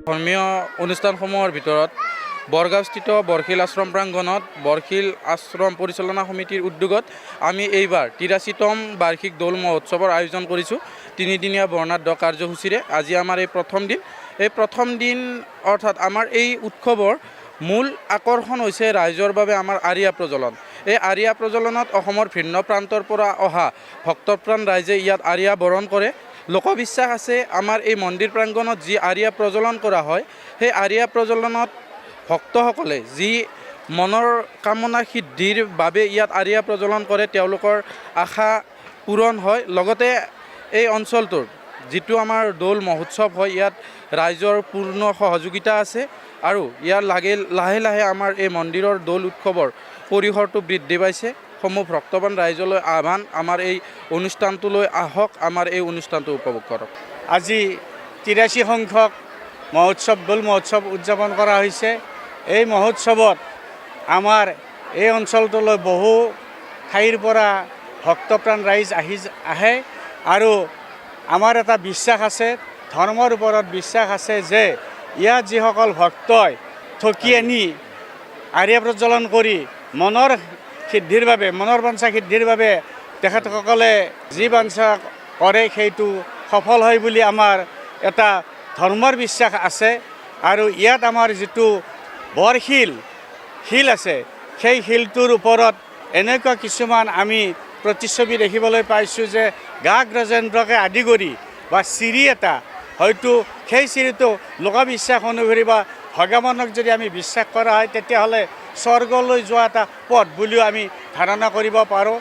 ধৰ্মীয় অনুষ্ঠানসমূহৰ ভিতৰত বৰগাঁওস্থিত বৰশিল আশ্ৰম প্ৰাংগণত বৰশিল আশ্ৰম পৰিচালনা সমিতিৰ উদ্যোগত আমি এইবাৰ ৮৩তম বাৰ্ষিক দৌল মহোৎসৱৰ আয়োজন কৰিছোঁ। তিনিদিনীয়া বৰ্ণাঢ্য কাৰ্যসূচীৰে আজি আমাৰ এই প্ৰথম দিন অৰ্থাৎ আমাৰ এই উৎসৱৰ মূল আকৰ্ষণ হৈছে ৰাইজৰ বাবে আমাৰ আৰিয়া প্ৰজ্বলন। এই আৰিয়া প্ৰজ্বলনত অসমৰ ভিন্ন প্ৰান্তৰ পৰা অহা ভক্তপ্ৰাণ ৰাইজে ইয়াত আৰিয়া বৰণ কৰে। লোকবিশ্বাস আছে আমাৰ এই মন্দিৰ প্ৰাংগণত যি আৰিয়া প্ৰজ্বলন কৰা হয়, সেই আৰিয়া প্ৰজ্বলনত ভক্তসকলে যি মনৰ কামনা সিদ্ধিৰ বাবে ইয়াত আৰিয়া প্ৰজ্বলন কৰে, তেওঁলোকৰ আশা পূৰণ হয়। লগতে এই অঞ্চলটোৰ যিটো আমাৰ দৌল মহোৎসৱ হয়, ইয়াত ৰাইজৰ পূৰ্ণ সহযোগিতা আছে আৰু ইয়াৰ লাহে লাহে আমাৰ এই মন্দিৰৰ দৌল উৎসৱৰ পৰিসৰটো বৃদ্ধি পাইছে। সমূহ ভক্তবান ৰাইজলৈ আহ্বান, আমাৰ এই অনুষ্ঠানটোলৈ আহক, আমাৰ এই অনুষ্ঠানটো উপভোগ কৰক। আজি ৮৩ সংখ্যক দৌল মহোৎসৱ উদযাপন কৰা হৈছে। এই মহোৎসৱত আমাৰ এই অঞ্চলটোলৈ বহু ঠাইৰ পৰা ভক্তপ্ৰাণ ৰাইজ আহে আৰু আমাৰ এটা বিশ্বাস আছে, ধৰ্মৰ ওপৰত বিশ্বাস আছে যে ইয়াত যিসকল ভক্তই থকি আনি আৰিয়া প্ৰজ্বলন কৰি মনৰ বাঞ্ছা সিদ্ধিৰ বাবে তেখেতসকলে যি বাঞ্ছা কৰে সেইটো সফল হয় বুলি আমাৰ এটা ধৰ্মৰ বিশ্বাস আছে। আৰু ইয়াত আমাৰ যিটো বৰশিল আছে, সেই শিলটোৰ ওপৰত এনেকুৱা কিছুমান আমি প্ৰতিচ্ছবি দেখিবলৈ পাইছোঁ যে গাগ গজেন্দ্ৰকে আদি কৰি বা চিৰি এটা, হয়তো সেই চিৰিটো লোকবিশ্বাস অনুসৰি বা ভগৱানক যদি আমি বিশ্বাস কৰা হয়, তেতিয়াহ'লে স্বৰ্গলৈ যোৱা এটা পথ বুলিও আমি ধাৰণা কৰিব পাৰোঁ।